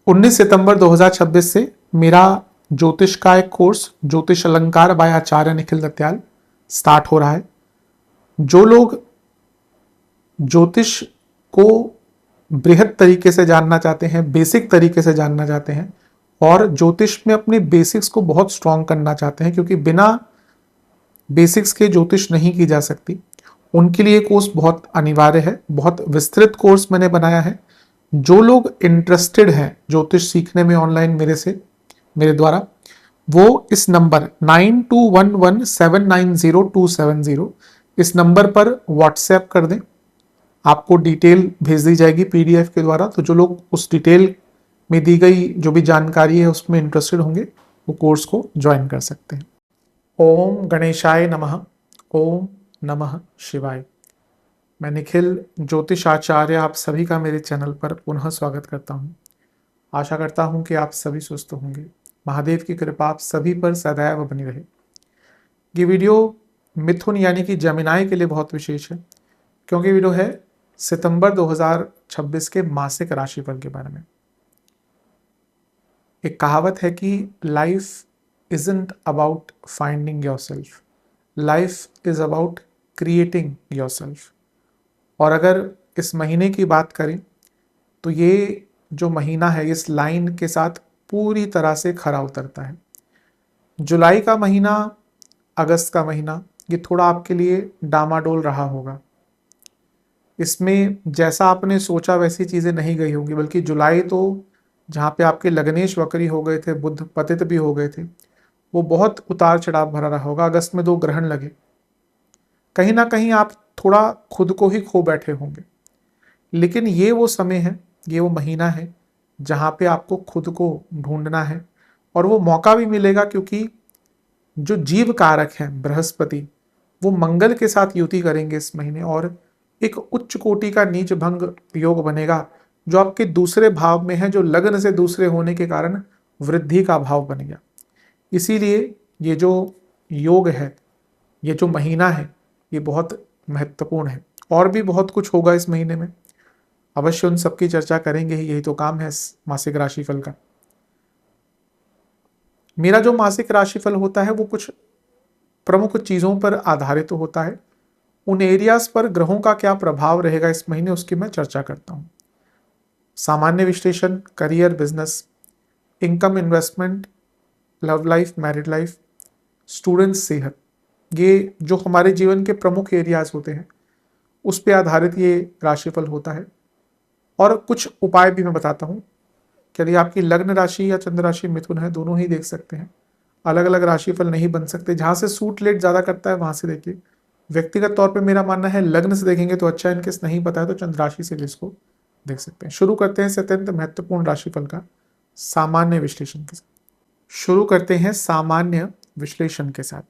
19 सितंबर 2026 से मेरा ज्योतिष का एक कोर्स ज्योतिष अलंकार बाय आचार्य निखिल दत्याल स्टार्ट हो रहा है। जो लोग ज्योतिष को बृहद तरीके से जानना चाहते हैं, बेसिक तरीके से जानना चाहते हैं और ज्योतिष में अपने बेसिक्स को बहुत स्ट्रांग करना चाहते हैं, क्योंकि बिना बेसिक्स के ज्योतिष नहीं की जा सकती, उनके लिए कोर्स बहुत अनिवार्य है। बहुत विस्तृत कोर्स मैंने बनाया है। जो लोग इंटरेस्टेड हैं ज्योतिष सीखने में ऑनलाइन मेरे द्वारा, वो इस नंबर 9211790270 इस नंबर पर व्हाट्सएप कर दें। आपको डिटेल भेज दी जाएगी पीडीएफ के द्वारा। तो जो लोग उस डिटेल में दी गई जो भी जानकारी है उसमें इंटरेस्टेड होंगे, वो कोर्स को ज्वाइन कर सकते हैं। ओम गणेशाय नमः। ओम नमः शिवाय। मैं निखिल ज्योतिष आचार्य आप सभी का मेरे चैनल पर पुनः स्वागत करता हूं। आशा करता हूं कि आप सभी स्वस्थ होंगे। महादेव की कृपा आप सभी पर सदैव बनी रहे। ये वीडियो मिथुन यानी कि जमिनाई के लिए बहुत विशेष है, क्योंकि वीडियो है सितंबर 2026 के मासिक राशिफल के बारे में। एक कहावत है कि life isn't about finding yourself, life is about creating yourself। और अगर इस महीने की बात करें तो ये जो महीना है इस लाइन के साथ पूरी तरह से खरा उतरता है। जुलाई का महीना, अगस्त का महीना, ये थोड़ा आपके लिए डामाडोल रहा होगा। इसमें जैसा आपने सोचा वैसी चीज़ें नहीं गई होंगी, बल्कि जुलाई तो जहाँ पे आपके लग्नेश वक्री हो गए थे, बुध पतित भी हो गए थे, वो बहुत उतार चढ़ाव भरा रहा होगा। अगस्त में 2 ग्रहण लगे, कहीं ना कहीं आप थोड़ा खुद को ही खो बैठे होंगे। लेकिन ये वो समय है, ये वो महीना है जहाँ पे आपको खुद को ढूंढना है, और वो मौका भी मिलेगा क्योंकि जो जीव कारक हैं बृहस्पति, वो मंगल के साथ युति करेंगे इस महीने, और एक उच्च कोटि का नीच भंग योग बनेगा जो आपके दूसरे भाव में है, जो लग्न से दूसरे होने के कारण वृद्धि का भाव बन गया। इसीलिए ये जो योग है, ये जो महीना है, ये बहुत महत्वपूर्ण है। और भी बहुत कुछ होगा इस महीने में, अवश्य उन सबकी चर्चा करेंगे ही, यही तो काम है इस मासिक राशिफल का। मेरा जो मासिक राशिफल होता है वो कुछ प्रमुख चीजों पर आधारित तो होता है। उन एरियाज पर ग्रहों का क्या प्रभाव रहेगा इस महीने, उसकी मैं चर्चा करता हूं। सामान्य विश्लेषण, career, business, income, investment, love life, married life, students, सेहत, ये जो हमारे जीवन के प्रमुख एरियाज होते हैं उस पे आधारित ये राशिफल होता है। और कुछ उपाय भी मैं बताता हूँ। यदि आपकी लग्न राशि या चंद्र राशि मिथुन है, दोनों ही देख सकते हैं, अलग अलग राशिफल नहीं बन सकते। जहाँ से सूट लेट ज़्यादा करता है वहाँ से देखिए। व्यक्तिगत तौर पे मेरा मानना है लग्न से देखेंगे तो अच्छा, इनकेस नहीं पता है तो चंद्र राशि से भी इसको देख सकते हैं। शुरू करते हैं इस अत्यंत महत्वपूर्ण राशिफल का सामान्य विश्लेषण के साथ। शुरू करते हैं सामान्य विश्लेषण के साथ।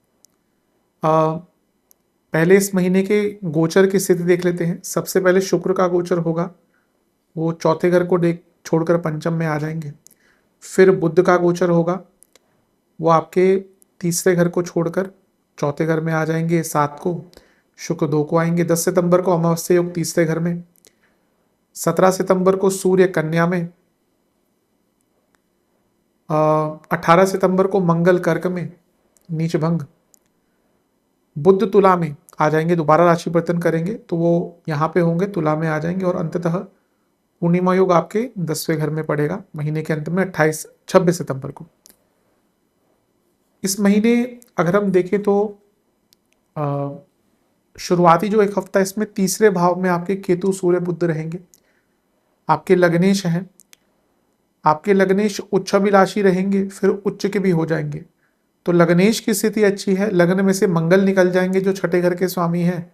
पहले इस महीने के गोचर की स्थिति देख लेते हैं। सबसे पहले शुक्र का गोचर होगा, वो चौथे घर को छोड़कर पंचम में आ जाएंगे। फिर बुध का गोचर होगा, वो आपके तीसरे घर को छोड़कर चौथे घर में आ जाएंगे 7 को। शुक्र 2 को आएंगे। 10 सितंबर को अमावस्या योग तीसरे घर में। 17 सितंबर को सूर्य कन्या में। 18 सितंबर को मंगल कर्क में नीच भंग। बुध तुला में आ जाएंगे, दोबारा राशि परिवर्तन करेंगे तो वो यहाँ पे होंगे, तुला में आ जाएंगे। और अंततः पूर्णिमा योग आपके 10वें घर में पड़ेगा महीने के अंत में 26 सितंबर को। इस महीने अगर हम देखें तो शुरुआती जो एक हफ्ता, इसमें तीसरे भाव में आपके केतु, सूर्य, बुध रहेंगे। आपके लग्नेश हैं, आपके लग्नेश उच्चाभिलाषी रहेंगे, फिर उच्च के भी हो जाएंगे। तो लग्नेश की स्थिति अच्छी है। लग्न में से मंगल निकल जाएंगे जो छठे घर के स्वामी हैं।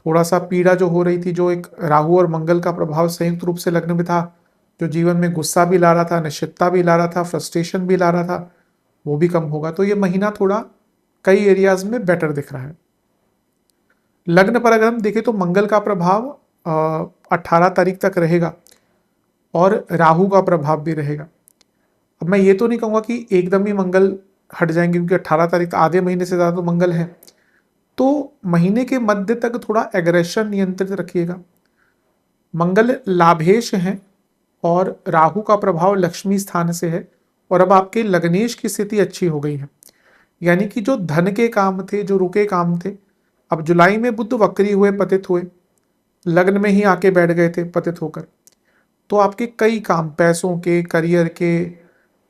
थोड़ा सा पीड़ा जो हो रही थी, जो एक राहु और मंगल का प्रभाव संयुक्त रूप से लग्न में था, जो जीवन में गुस्सा भी ला रहा था, निश्चितता भी ला रहा था, फ्रस्ट्रेशन भी ला रहा था, वो भी कम होगा। तो ये महीना थोड़ा कई एरियाज में बेटर दिख रहा है। लग्न पर अगर हम देखें तो मंगल का प्रभाव 18 तारीख तक रहेगा और राहु का प्रभाव भी रहेगा। अब मैं ये तो नहीं कहूँगा कि एकदम ही मंगल हट जाएंगे, क्योंकि 18 तारीख आधे महीने से ज़्यादा तो मंगल है। तो महीने के मध्य तक थोड़ा एग्रेशन नियंत्रित रखिएगा। मंगल लाभेश हैं और राहु का प्रभाव लक्ष्मी स्थान से है, और अब आपके लग्नेश की स्थिति अच्छी हो गई है। यानी कि जो धन के काम थे, जो रुके काम थे, अब जुलाई में बुध वक्री हुए, पतित हुए, लग्न में ही आके बैठ गए थे पतित होकर, तो आपके कई काम, पैसों के, करियर के,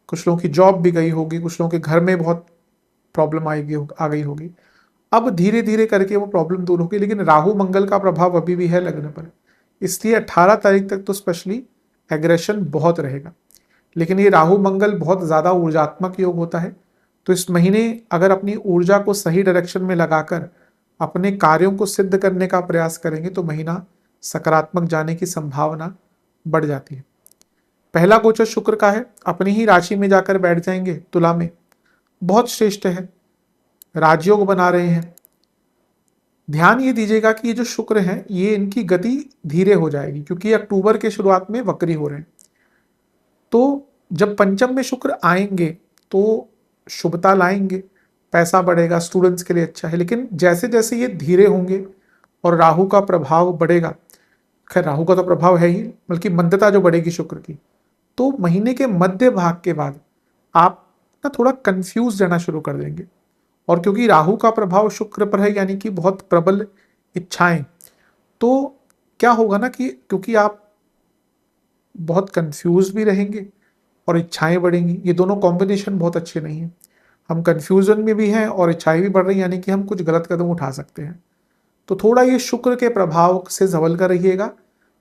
कुछ लोगों की जॉब भी गई होगी, कुछ लोगों के घर में बहुत प्रॉब्लम आ गई होगी। अब धीरे धीरे करके वो प्रॉब्लम दूर होगी, लेकिन राहु मंगल का प्रभाव अभी भी है लग्न पर, इसलिए 18 तारीख तक तो स्पेशली एग्रेशन बहुत रहेगा। लेकिन ये राहु मंगल बहुत ज़्यादा ऊर्जात्मक योग होता है, तो इस महीने अगर अपनी ऊर्जा को सही डायरेक्शन में लगाकर अपने कार्यों को सिद्ध करने का प्रयास करेंगे तो महीना सकारात्मक जाने की संभावना बढ़ जाती है। पहला गोचर शुक्र का है, अपनी ही राशि में जाकर बैठ जाएंगे तुला में, बहुत श्रेष्ठ है, राजयोग बना रहे हैं। ध्यान ये दीजिएगा कि ये जो शुक्र हैं ये इनकी गति धीरे हो जाएगी, क्योंकि अक्टूबर के शुरुआत में वक्री हो रहे हैं। तो जब पंचम में शुक्र आएंगे तो शुभता लाएंगे, पैसा बढ़ेगा, स्टूडेंट्स के लिए अच्छा है। लेकिन जैसे जैसे ये धीरे होंगे और राहु का प्रभाव बढ़ेगा, खैर राहु का तो प्रभाव है ही, बल्कि मंदता जो बढ़ेगी शुक्र की, तो महीने के मध्य भाग के बाद आप ना थोड़ा कंफ्यूज रहना शुरू कर देंगे। और क्योंकि राहु का प्रभाव शुक्र पर है, यानी कि बहुत प्रबल इच्छाएं, तो क्या होगा ना कि क्योंकि आप बहुत कंफ्यूज भी रहेंगे और इच्छाएं बढ़ेंगी, ये दोनों कॉम्बिनेशन बहुत अच्छे नहीं है। हम कंफ्यूजन में भी हैं और इच्छाएं भी बढ़ रही हैं, यानी कि हम कुछ गलत कदम उठा सकते हैं। तो थोड़ा ये शुक्र के प्रभाव से संभल कर रहिएगा,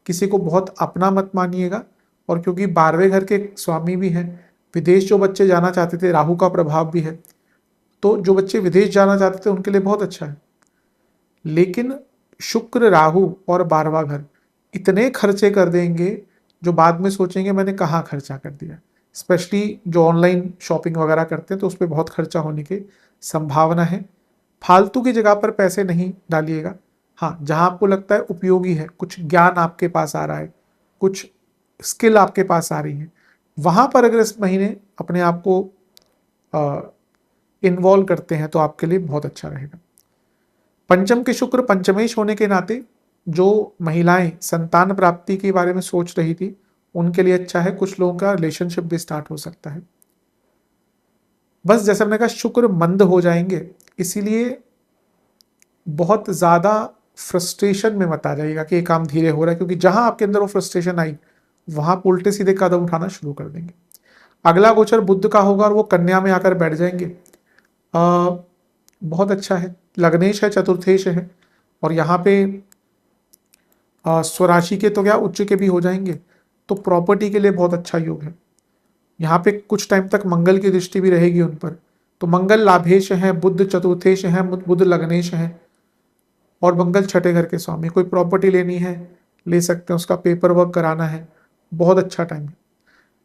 किसी को बहुत अपना मत मानिएगा। और क्योंकि 12वें घर के स्वामी भी हैं, विदेश जो बच्चे जाना चाहते थे, राहु का प्रभाव भी है, तो जो बच्चे विदेश जाना चाहते थे उनके लिए बहुत अच्छा है। लेकिन शुक्र, राहु और 12वां घर इतने खर्चे कर देंगे जो बाद में सोचेंगे मैंने कहाँ खर्चा कर दिया। स्पेशली जो ऑनलाइन शॉपिंग वगैरह करते हैं तो उस पर बहुत खर्चा होने की संभावना है। फालतू की जगह पर पैसे नहीं डालिएगा। हाँ, जहाँ आपको लगता है उपयोगी है, कुछ ज्ञान आपके पास आ रहा है, कुछ स्किल आपके पास आ रही है, वहाँ पर अगर इस महीने अपने आप को इन्वॉल्व करते हैं तो आपके लिए बहुत अच्छा रहेगा। पंचम के शुक्र पंचमेश होने के नाते जो महिलाएं संतान प्राप्ति के बारे में सोच रही थी उनके लिए अच्छा है, कुछ लोगों का रिलेशनशिप भी स्टार्ट हो सकता है। बस जैसे मैंने कहा शुक्र मंद हो जाएंगे, इसीलिए बहुत ज़्यादा फ्रस्ट्रेशन में मत आ जाइएगा कि ये काम धीरे हो रहा है, क्योंकि जहां आपके अंदर वो फ्रस्ट्रेशन आई वहां आप उल्टे सीधे कदम उठाना शुरू कर देंगे। अगला गोचर बुध का होगा और वो कन्या में आकर बैठ जाएंगे। बहुत अच्छा है, लग्नेश है, चतुर्थेश है, और यहाँ पे स्वराशि के तो क्या उच्च के भी हो जाएंगे, तो प्रॉपर्टी के लिए बहुत अच्छा योग है। यहाँ पे कुछ टाइम तक मंगल की दृष्टि भी रहेगी उन पर, तो मंगल लाभेश है, बुध चतुर्थेश है, बुध लग्नेश है, और मंगल छठे घर के स्वामी। कोई प्रॉपर्टी लेनी है ले सकते हैं, उसका पेपर वर्क कराना है, बहुत अच्छा टाइम है।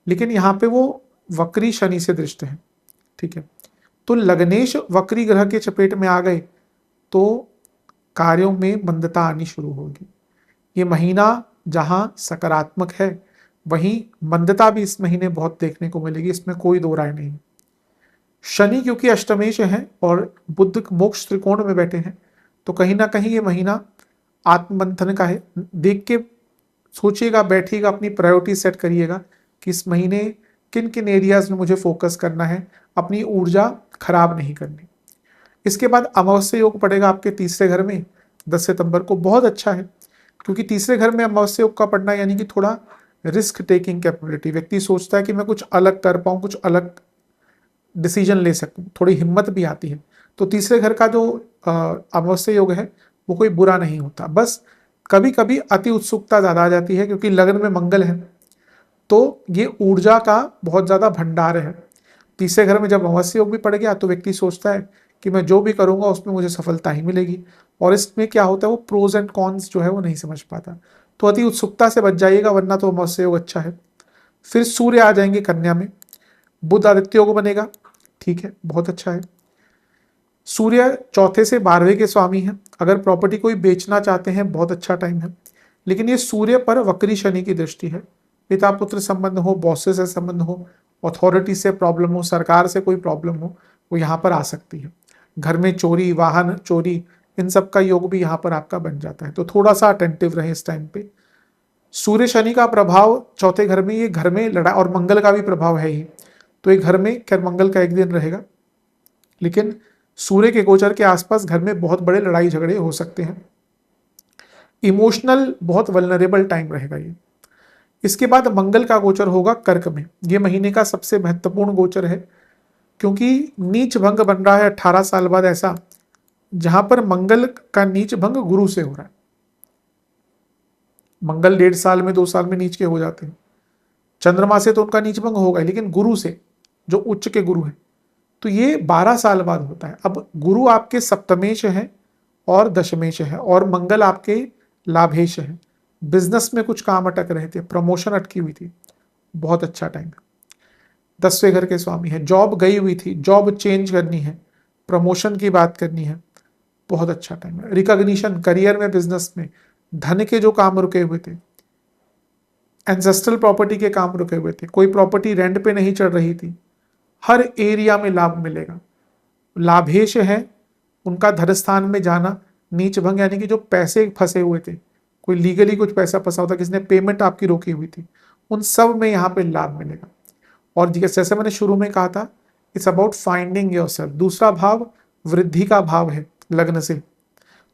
लेकिन यहाँ पे वो वक्री शनि से दृष्ट है, ठीक है। तो लग्नेश वक्री ग्रह के चपेट में आ गए तो कार्यों में मंदता आनी शुरू होगी। ये महीना जहां सकारात्मक है वहीं मंदता भी इस महीने बहुत देखने को मिलेगी, इसमें कोई दो राय नहीं। शनि क्योंकि अष्टमेश है और बुध मोक्ष त्रिकोण में बैठे हैं, तो कहीं ना कहीं ये महीना आत्ममंथन का है। देख के सोचिएगा, बैठिएगा, अपनी प्रायोरिटी सेट करिएगा कि इस महीने किन किन एरियाज में मुझे फोकस करना है, अपनी ऊर्जा खराब नहीं करनी। इसके बाद अमावस्या योग पड़ेगा आपके तीसरे घर में 10 सितंबर को, बहुत अच्छा है, क्योंकि तीसरे घर में अमावस्या योग का पड़ना यानी कि थोड़ा रिस्क टेकिंग कैपेबिलिटी। व्यक्ति सोचता है कि मैं कुछ अलग कर पाऊँ, कुछ अलग डिसीजन ले सकूँ, थोड़ी हिम्मत भी आती है। तो तीसरे घर का जो अमावस्या योग है वो कोई बुरा नहीं होता, बस कभी कभी अति उत्सुकता ज़्यादा आ जाती है, क्योंकि लग्न में मंगल है तो ये ऊर्जा का बहुत ज़्यादा भंडार है। तीसरे घर में जब अमावस्या योग भी पड़ गया तो व्यक्ति सोचता है कि मैं जो भी करूँगा उसमें मुझे सफलता ही मिलेगी, और इसमें क्या होता है वो प्रोज एंड कॉन्स जो है वो नहीं समझ पाता। तो अति उत्सुकता से बच जाइएगा, वरना तो अमावस्या योग अच्छा है। फिर सूर्य आ जाएंगे कन्या में, बुध आदित्य योग बनेगा, ठीक है, बहुत अच्छा है। सूर्य चौथे से 12वें के स्वामी हैं, अगर प्रॉपर्टी कोई बेचना चाहते हैं बहुत अच्छा टाइम है। लेकिन ये सूर्य पर वक्री शनि की दृष्टि है, पिता पुत्र संबंध हो, बॉसेस से संबंध हो, अथॉरिटी से प्रॉब्लम हो, सरकार से कोई प्रॉब्लम हो, वो यहाँ पर आ सकती है। घर में चोरी, वाहन चोरी, इन सब का योग भी यहाँ पर आपका बन जाता है, तो थोड़ा सा अटेंटिव रहे इस टाइम पे। सूर्य शनि का प्रभाव चौथे घर में, ये घर में लड़ाई, और मंगल का भी प्रभाव है ही, तो ये घर में, खैर मंगल का एक दिन रहेगा, लेकिन सूर्य के गोचर के आसपास घर में बहुत बड़े लड़ाई झगड़े हो सकते हैं। इमोशनल बहुत वल्नरेबल टाइम रहेगा ये। इसके बाद मंगल का गोचर होगा कर्क में, ये महीने का सबसे महत्वपूर्ण गोचर है, क्योंकि नीच भंग बन रहा है 18 साल बाद ऐसा, जहां पर मंगल का नीच भंग गुरु से हो रहा है। मंगल 1.5 साल में 2 साल में नीच के हो जाते हैं, चंद्रमा से तो उनका नीच भंग होगा, लेकिन गुरु से, जो उच्च के गुरु है, तो ये 12 साल बाद होता है। अब गुरु आपके सप्तमेश है और दशमेश है, और मंगल आपके लाभेश है। बिजनेस में कुछ काम अटक रहे थे, प्रमोशन अटकी हुई थी, बहुत अच्छा टाइम है। 10वें घर के स्वामी है। जॉब गई हुई थी, जॉब चेंज करनी है, प्रमोशन की बात करनी है, बहुत अच्छा टाइम है। रिकॉग्निशन, करियर में, बिजनेस में, धन के जो काम रुके हुए थे, एंसेस्ट्रल प्रॉपर्टी के काम रुके हुए थे, कोई प्रॉपर्टी रेंट पे नहीं चढ़ रही थी, हर एरिया में लाभ मिलेगा। लाभेश है, उनका धन स्थान में जाना, नीच भंग यानी कि जो पैसे फंसे हुए थे, कोई लीगली कुछ पैसा फंसा होता, किसने पेमेंट आपकी रोकी हुई थी, उन सब में यहाँ पे लाभ मिलेगा। और जैसे मैंने शुरू में कहा था, इट्स अबाउट फाइंडिंग योरसेल्फ। दूसरा भाव वृद्धि का भाव है लग्न से,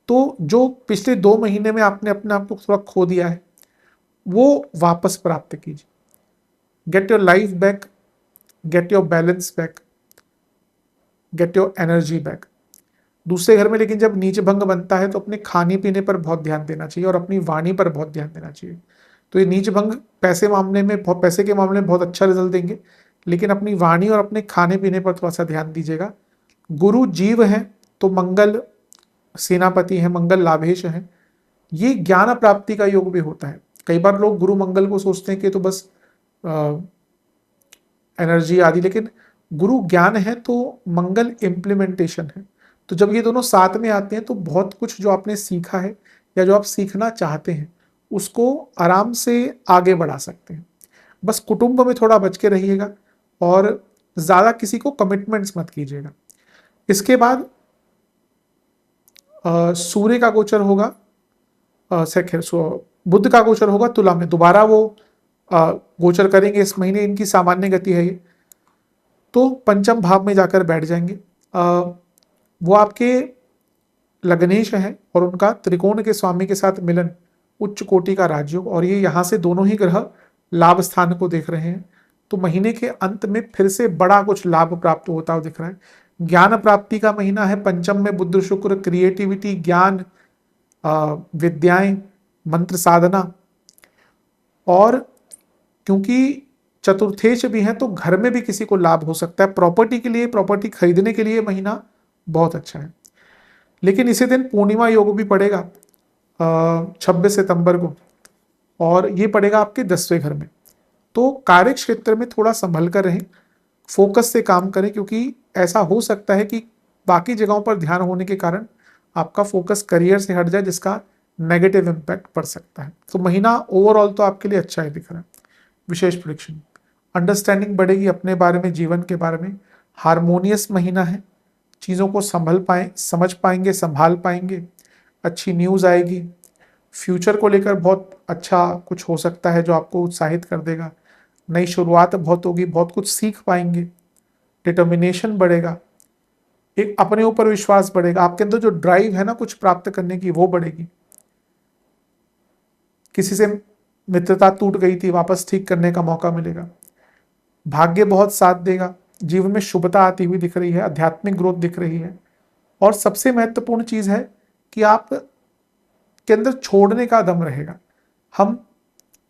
तो जो पिछले 2 महीने में आपने अपने आप को थोड़ा खो दिया है, वो वापस प्राप्त कीजिए। Get your life back, get your balance back, get your energy back. दूसरे घर में लेकिन जब नीच भंग बनता है तो अपने खाने पीने पर बहुत ध्यान देना चाहिए और अपनी वाणी पर बहुत ध्यान देना चाहिए। तो ये नीच भंग पैसे के मामले में बहुत अच्छा रिजल्ट देंगे, लेकिन अपनी वाणी और अपने खाने पीने पर थोड़ा सा ध्यान दीजिएगा। गुरु जीव है तो मंगल सेनापति है, मंगल लाभेश है, ये ज्ञान प्राप्ति का योग भी होता है। कई बार लोग गुरु मंगल को सोचते हैं कि तो बस एनर्जी आदि, लेकिन गुरु ज्ञान है तो मंगल इम्प्लीमेंटेशन है। तो जब ये दोनों साथ में आते हैं तो बहुत कुछ जो आपने सीखा है या जो आप सीखना चाहते हैं उसको आराम से आगे बढ़ा सकते हैं। बस कुटुंब में थोड़ा बच के रहिएगा और ज़्यादा किसी को कमिटमेंट्स मत कीजिएगा। इसके बाद सूर्य का गोचर होगा, बुध का गोचर होगा तुला में, दोबारा वो गोचर करेंगे इस महीने, इनकी सामान्य गति है ये, तो पंचम भाव में जाकर बैठ जाएंगे। वो आपके लग्नेश हैं और उनका त्रिकोण के स्वामी के साथ मिलन, उच्च कोटि का राजयोग, और ये यहाँ से दोनों ही ग्रह लाभ स्थान को देख रहे हैं, तो महीने के अंत में फिर से बड़ा कुछ लाभ प्राप्त होता हुआ दिख रहा है। ज्ञान प्राप्ति का महीना है। पंचम में बुध शुक्र, क्रिएटिविटी, ज्ञान, विद्याएं, मंत्र साधना, और क्योंकि चतुर्थेश भी है तो घर में भी किसी को लाभ हो सकता है। प्रॉपर्टी के लिए, प्रॉपर्टी खरीदने के लिए महीना बहुत अच्छा है। लेकिन इसी दिन पूर्णिमा योग भी पड़ेगा 26 सितंबर को, और ये पड़ेगा आपके 10वें घर में। तो कार्य क्षेत्र में थोड़ा संभल कर रहें, फोकस से काम करें, क्योंकि ऐसा हो सकता है कि बाकी जगहों पर ध्यान होने के कारण आपका फोकस करियर से हट जाए, जिसका नेगेटिव इम्पैक्ट पड़ सकता है। तो महीना ओवरऑल तो आपके लिए अच्छा ही दिख रहा है। विशेष प्रेडिक्शन, अंडरस्टैंडिंग बढ़ेगी अपने बारे में, जीवन के बारे में। हारमोनियस महीना है, चीज़ों को समझ पाएंगे, संभाल पाएंगे, अच्छी न्यूज़ आएगी। फ्यूचर को लेकर बहुत अच्छा कुछ हो सकता है जो आपको उत्साहित कर देगा। नई शुरुआत बहुत होगी, बहुत कुछ सीख पाएंगे, डिटर्मिनेशन बढ़ेगा, एक अपने ऊपर विश्वास बढ़ेगा, आपके अंदर जो ड्राइव है ना कुछ प्राप्त करने की वो बढ़ेगी। किसी से मित्रता टूट गई थी, वापस ठीक करने का मौका मिलेगा। भाग्य बहुत साथ देगा, जीवन में शुभता आती हुई दिख रही है, आध्यात्मिक ग्रोथ दिख रही है। और सबसे महत्वपूर्ण चीज है कि आप के अंदर छोड़ने का दम रहेगा।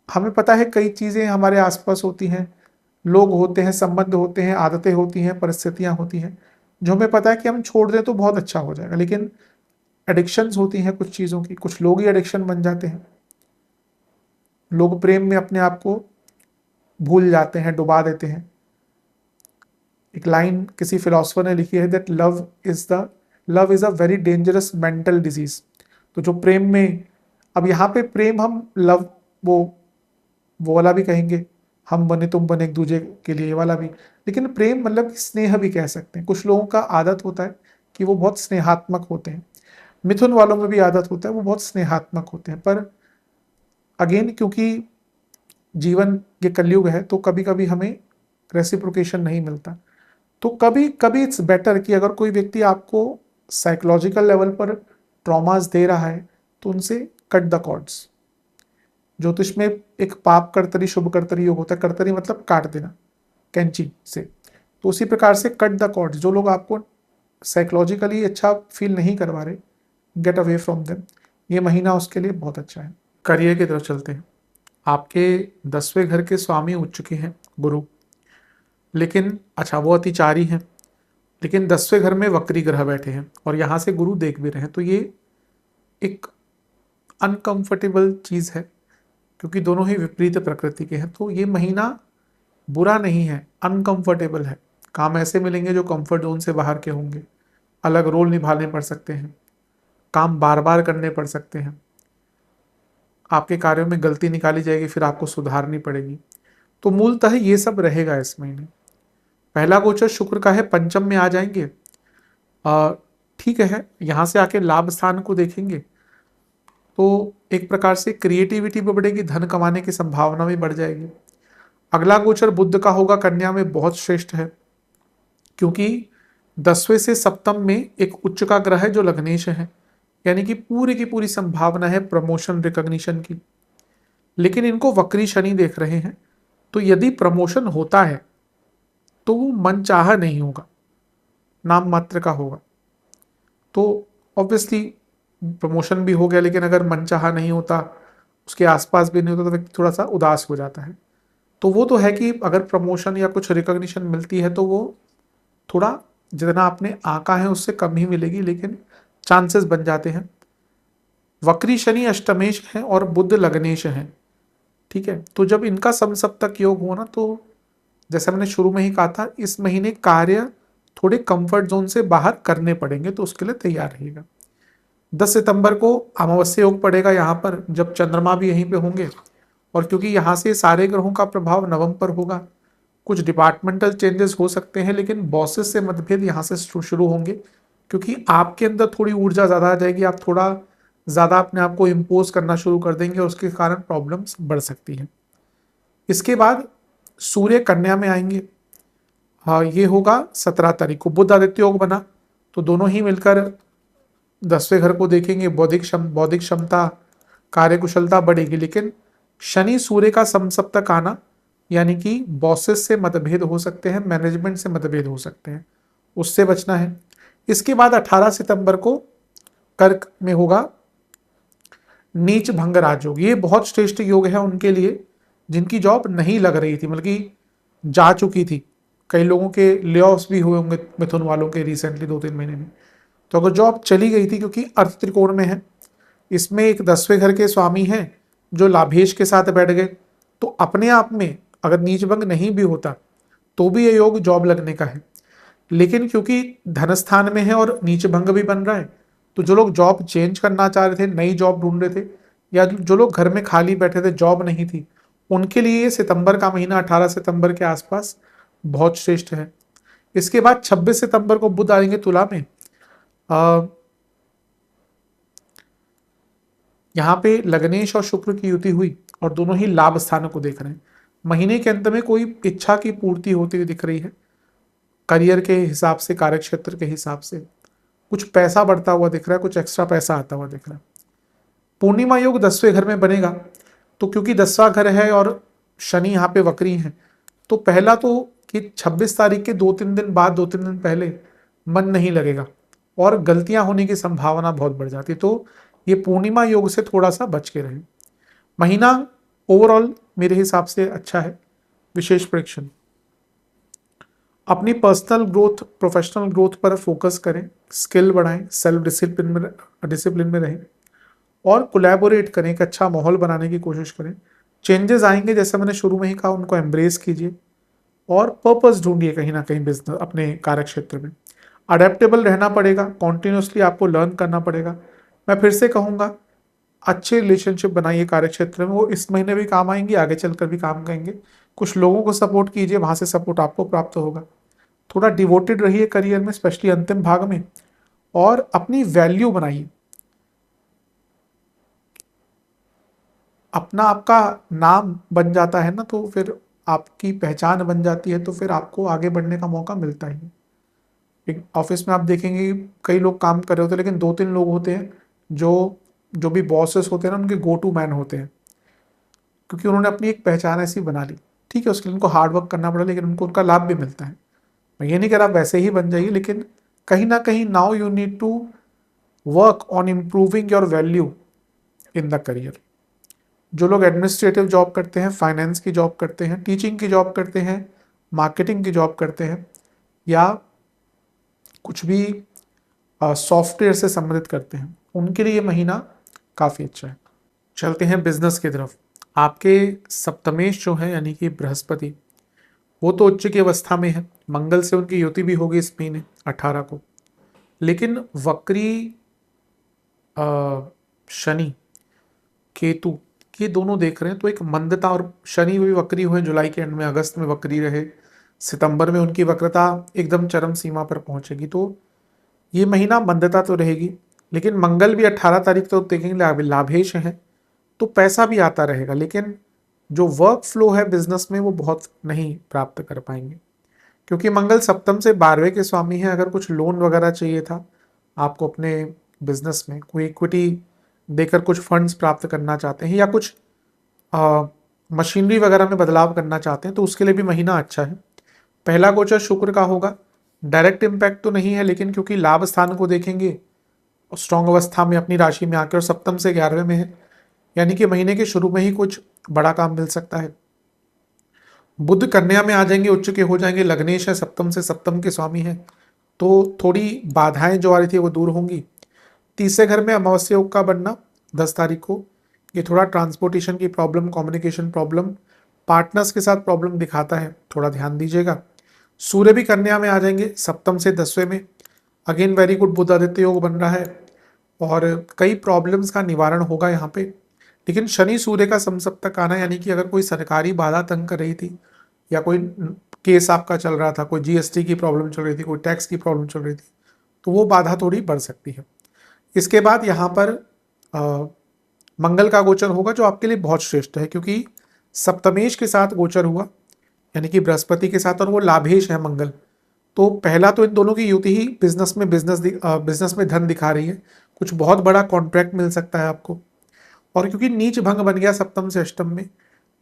हमें पता है कई चीजें हमारे आसपास होती हैं, लोग होते हैं, संबंध होते हैं, आदतें होती हैं, परिस्थितियां होती हैं, जो हमें पता है कि हम छोड़ दें तो बहुत अच्छा हो जाएगा। लेकिन एडिक्शंस होती हैं कुछ चीज़ों की, कुछ लोग ही एडिक्शन बन जाते हैं। लोग प्रेम में अपने आप को भूल जाते हैं, डुबा देते हैं। एक लाइन किसी फिलोसफर ने लिखी है that love is a very dangerous mental disease. तो जो प्रेम में, अब यहाँ पे प्रेम हम लव वो वाला भी कहेंगे, हम बने तुम बने एक दूसरे के लिए, ये वाला भी। लेकिन प्रेम मतलब स्नेह भी कह सकते हैं। कुछ लोगों का आदत होता है कि वो बहुत स्नेहात्मक होते हैं, मिथुन वालों में भी आदत होता है वो बहुत स्नेहात्मक होते हैं, पर अगेन क्योंकि जीवन ये कलयुग है तो कभी कभी हमें रेसिप्रोकेशन नहीं मिलता, तो कभी कभी इट्स बेटर कि अगर कोई व्यक्ति आपको साइकोलॉजिकल लेवल पर ट्रॉमास दे रहा है तो उनसे कट द कॉर्ड्स। ज्योतिष में एक पाप कर्तरी शुभ कर्तरी योग होता है, कर्तरी मतलब काट देना कैंची से, तो उसी प्रकार से कट द कॉर्ड्स। जो लोग आपको साइकोलॉजिकली अच्छा फील नहीं करवा रहे, गेट अवे फ्रॉम देम। ये महीना उसके लिए बहुत अच्छा है। करियर की तरफ चलते हैं। आपके 10वें घर के स्वामी उठ चुके हैं गुरु, लेकिन अच्छा वो अतिचारी हैं, लेकिन 10वें घर में वक्री ग्रह बैठे हैं और यहाँ से गुरु देख भी रहे हैं, तो ये एक अनकंफर्टेबल चीज़ है क्योंकि दोनों ही विपरीत प्रकृति के हैं। तो ये महीना बुरा नहीं है, अनकंफर्टेबल है। काम ऐसे मिलेंगे जो कंफर्ट जोन से बाहर के होंगे, अलग रोल निभाने पड़ सकते हैं, काम बार बार करने पड़ सकते हैं, आपके कार्यों में गलती निकाली जाएगी फिर आपको सुधारनी पड़ेगी। तो मूलतः ये सब रहेगा इस महीने। पहला गोचर शुक्र का है, पंचम में आ जाएंगे, ठीक है। यहाँ से आके लाभ स्थान को देखेंगे तो एक प्रकार से क्रिएटिविटी भी बढ़ेगी, धन कमाने की संभावना भी बढ़ जाएगी। अगला गोचर बुध का होगा, कन्या में, बहुत श्रेष्ठ है क्योंकि 10वें से सप्तम में एक उच्च का ग्रह है जो लग्नेश है, यानी कि पूरी की पूरी संभावना है प्रमोशन रिकॉग्निशन की। लेकिन इनको वक्री शनि देख रहे हैं, तो यदि प्रमोशन होता है तो वो मनचाहा नहीं होगा, नाम मात्र का होगा। तो ऑब्वियसली प्रमोशन भी हो गया, लेकिन अगर मनचाहा नहीं होता, उसके आसपास भी नहीं होता, तो व्यक्ति थोड़ा सा उदास हो जाता है। तो वो तो है कि अगर प्रमोशन या कुछ रिकॉग्निशन मिलती है तो वो थोड़ा जितना आपने आंका है उससे कम ही मिलेगी, लेकिन चांसेस बन जाते हैं। वक्री शनि अष्टमेश है और बुध लग्नेश है, ठीक है। तो जब इनका समसप्तक योग हुआ ना, तो जैसे मैंने शुरू में ही कहा था, इस महीने कार्य थोड़े कंफर्ट जोन से बाहर करने पड़ेंगे, तो उसके लिए तैयार रहिएगा। 10 सितंबर को अमावस्या योग पड़ेगा यहाँ पर, जब चंद्रमा भी यहीं पे होंगे, और क्योंकि यहाँ से सारे ग्रहों का प्रभाव नवम पर होगा, कुछ डिपार्टमेंटल चेंजेस हो सकते हैं, लेकिन बॉसेस से मतभेद यहाँ से शुरू होंगे क्योंकि आपके अंदर थोड़ी ऊर्जा ज़्यादा आ जाएगी, आप थोड़ा ज़्यादा अपने आप को इम्पोज करना शुरू कर देंगे और उसके कारण प्रॉब्लम्स बढ़ सकती हैं। इसके बाद सूर्य कन्या में आएंगे, हाँ ये होगा 17 तारीख को। बुध आदित्य योग बना, तो दोनों ही मिलकर 10वें घर को देखेंगे। बौद्धिक क्षमता, कार्यकुशलता बढ़ेगी, लेकिन शनि सूर्य का समसप्तक आना, यानी कि बॉसेस से मतभेद हो सकते हैं, मैनेजमेंट से मतभेद हो सकते हैं, उससे बचना है। इसके बाद 18 सितंबर को कर्क में होगा नीच भंग राजयोग। ये बहुत श्रेष्ठ योग है उनके लिए जिनकी जॉब नहीं लग रही थी, मतलब कि जा चुकी थी। कई लोगों के ले ऑफ्स भी हुए होंगे, मिथुन वालों के रिसेंटली 2-3 महीने में। तो अगर जॉब चली गई थी, क्योंकि अर्थ त्रिकोण में है, इसमें एक 10वें घर के स्वामी हैं जो लाभेश के साथ बैठ गए, तो अपने आप में अगर नीच भंग नहीं भी होता तो भी ये योग जॉब लगने का है। लेकिन क्योंकि धन स्थान में है और नीच भंग भी बन रहा है, तो जो लोग जॉब चेंज करना चाह रहे थे, नई जॉब ढूंढ रहे थे, या जो लोग घर में खाली बैठे थे, जॉब नहीं थी, उनके लिए सितंबर का महीना 18 सितंबर के आसपास बहुत श्रेष्ठ है। इसके बाद 26 सितंबर को बुध आएंगे तुला में। यहाँ पे लग्नेश और शुक्र की युति हुई और दोनों ही लाभ स्थानों को देख रहे हैं। महीने के अंत में कोई इच्छा की पूर्ति होती हुई दिख रही है, करियर के हिसाब से, कार्य क्षेत्र के हिसाब से कुछ पैसा बढ़ता हुआ दिख रहा है, कुछ एक्स्ट्रा पैसा आता हुआ दिख रहा है। पूर्णिमा योग 10वें घर में बनेगा, तो क्योंकि 10वां घर है और शनि यहाँ पे वक्री है, तो पहला तो कि 26 तारीख के 2-3 दिन बाद, 2-3 दिन पहले मन नहीं लगेगा और गलतियां होने की संभावना बहुत बढ़ जाती है। तो ये पूर्णिमा योग से थोड़ा सा बच के रहे। महीना ओवरऑल मेरे हिसाब से अच्छा है। विशेष प्रेक्षण, अपनी पर्सनल ग्रोथ, प्रोफेशनल ग्रोथ पर फोकस करें, स्किल बढ़ाएं, सेल्फ डिसिप्लिन में रहें और कोलैबोरेट करें, एक अच्छा माहौल बनाने की कोशिश करें। चेंजेस आएंगे, जैसे मैंने शुरू में ही कहा, उनको एम्ब्रेस कीजिए और पर्पस ढूंढिए कहीं ना कहीं बिजनेस, अपने कार्य क्षेत्र में। अडेप्टेबल रहना पड़ेगा, कॉन्टिन्यूसली आपको लर्न करना पड़ेगा। मैं फिर से कहूँगा, अच्छे रिलेशनशिप बनाइए कार्य क्षेत्र में, वो इस महीने भी काम आएंगे, आगे चलकर भी काम करेंगे। कुछ लोगों को सपोर्ट कीजिए, वहाँ से सपोर्ट आपको प्राप्त होगा। थोड़ा डिवोटेड रहिए करियर में, स्पेशली अंतिम भाग में, और अपनी वैल्यू बनाइए। अपना आपका नाम बन जाता है ना, तो फिर आपकी पहचान बन जाती है, तो फिर आपको आगे बढ़ने का मौका मिलता ही है। एक ऑफिस में आप देखेंगे कई लोग काम कर रहे होते हैं, लेकिन 2-3 लोग होते हैं जो जो भी बॉसेस होते हैं ना, उनके गो टू मैन होते हैं, क्योंकि उन्होंने अपनी एक पहचान ऐसी बना ली। ठीक है, उसके लिए उनको हार्ड वर्क करना पड़ा, लेकिन उनको उनका लाभ भी मिलता है। मैं ये नहीं कह रहा आप वैसे ही बन जाइए, लेकिन कहीं ना कहीं now you need to work on improving your value in the career. जो लोग एडमिनिस्ट्रेटिव जॉब करते हैं, फाइनेंस की जॉब करते हैं, टीचिंग की जॉब करते हैं, मार्केटिंग की जॉब करते हैं, या कुछ भी सॉफ्टवेयर से संबंधित करते हैं, उनके लिए ये महीना काफ़ी अच्छा है। चलते हैं बिजनेस की तरफ। आपके सप्तमेश जो है यानी कि बृहस्पति, वो तो उच्च की अवस्था में है, मंगल से उनकी युति भी होगी इस महीने 18 को। लेकिन वक्री शनि केतु, ये दोनों देख रहे हैं, तो एक मंदता, और शनि भी वक्री हुए जुलाई के एंड में, अगस्त में वक्री रहे, सितंबर में उनकी वक्रता एकदम चरम सीमा पर पहुंचेगी। तो ये महीना मंदता तो रहेगी, लेकिन मंगल भी 18 तारीख तो देखेंगे लाभेश है, तो पैसा भी आता रहेगा, लेकिन जो वर्क फ्लो है बिजनेस में वो बहुत नहीं प्राप्त कर पाएंगे, क्योंकि मंगल सप्तम से 12वें के स्वामी है। अगर कुछ लोन वगैरह चाहिए था आपको अपने बिजनेस में, कोई इक्विटी देकर कुछ फंड्स प्राप्त करना चाहते हैं, या कुछ मशीनरी वगैरह में बदलाव करना चाहते हैं, तो उसके लिए भी महीना अच्छा है। पहला गोचर शुक्र का होगा, डायरेक्ट इम्पैक्ट तो नहीं है, लेकिन क्योंकि लाभ स्थान को देखेंगे स्ट्रॉन्ग अवस्था में अपनी राशि में आकर, और सप्तम से 11वें में है, यानी कि महीने के शुरू में ही कुछ बड़ा काम मिल सकता है। बुध कन्या में आ जाएंगे, उच्च के हो जाएंगे, लग्नेश है, सप्तम से सप्तम के स्वामी है, तो थोड़ी बाधाएं जो आ रही थी वो दूर होंगी। तीसरे घर में अमावस्या योग का बनना 10 तारीख को, ये थोड़ा ट्रांसपोर्टेशन की प्रॉब्लम, कम्युनिकेशन प्रॉब्लम, पार्टनर्स के साथ प्रॉब्लम दिखाता है, थोड़ा ध्यान दीजिएगा। सूर्य भी कन्या में आ जाएंगे सप्तम से 10वें में, अगेन वेरी गुड बुध आदित्य योग बन रहा है, और कई प्रॉब्लम्स का निवारण होगा यहाँ पे। लेकिन शनि सूर्य का समसप्तक आना, यानी कि अगर कोई सरकारी बाधा तंग कर रही थी, या कोई केस आपका चल रहा था, कोई जीएसटी की प्रॉब्लम चल रही थी, कोई टैक्स की प्रॉब्लम चल रही थी, तो वो बाधा थोड़ी बढ़ सकती है। इसके बाद यहाँ पर मंगल का गोचर होगा, जो आपके लिए बहुत श्रेष्ठ है, क्योंकि सप्तमेश के साथ गोचर हुआ, यानी कि बृहस्पति के साथ, और वो लाभेश है मंगल। तो पहला तो इन दोनों की युति ही बिजनेस में धन दिखा रही है, कुछ बहुत बड़ा कॉन्ट्रैक्ट मिल सकता है आपको। और क्योंकि नीच भंग बन गया सप्तम से अष्टम में,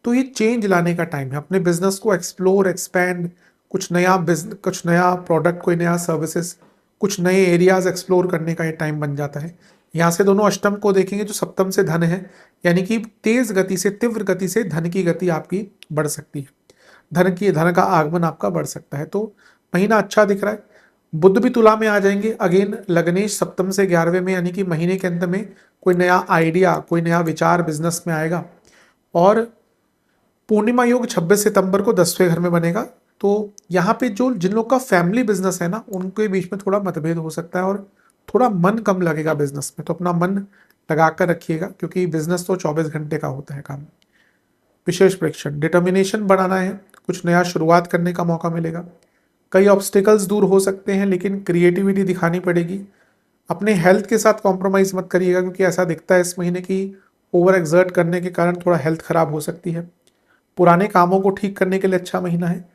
तो ये चेंज लाने का टाइम है, अपने बिजनेस को एक्सप्लोर, एक्सपैंड, कुछ नया प्रोडक्ट, कोई नया सर्विसेज, कुछ नए एरियाज एक्सप्लोर करने का ये टाइम बन जाता है। यहाँ से दोनों अष्टम को देखेंगे, जो सप्तम से धन है, यानी कि तेज गति से, तीव्र गति से धन की गति आपकी बढ़ सकती है, धन का आगमन आपका बढ़ सकता है। तो महीना अच्छा दिख रहा है। बुध भी तुला में आ जाएंगे, अगेन लग्नेश सप्तम से 11वें में, यानी कि महीने के अंत में कोई नया आइडिया, कोई नया विचार बिजनेस में आएगा। और पूर्णिमा योग 26 सितंबर को 10वें घर में बनेगा, तो यहाँ पे जो जिन लोग का फैमिली बिजनेस है ना, उनके बीच में थोड़ा मतभेद हो सकता है, और थोड़ा मन कम लगेगा बिजनेस में, तो अपना मन लगा कर रखिएगा, क्योंकि बिजनेस तो 24 घंटे का होता है काम। विशेष प्रेक्षण, डिटर्मिनेशन बढ़ाना है, कुछ नया शुरुआत करने का मौका मिलेगा। कई ऑब्स्टिकल्स दूर हो सकते हैं, लेकिन क्रिएटिविटी दिखानी पड़ेगी। अपने हेल्थ के साथ कॉम्प्रोमाइज़ मत करिएगा, क्योंकि ऐसा दिखता है इस महीने की ओवर एक्सर्ट करने के कारण थोड़ा हेल्थ खराब हो सकती है। पुराने कामों को ठीक करने के लिए अच्छा महीना है।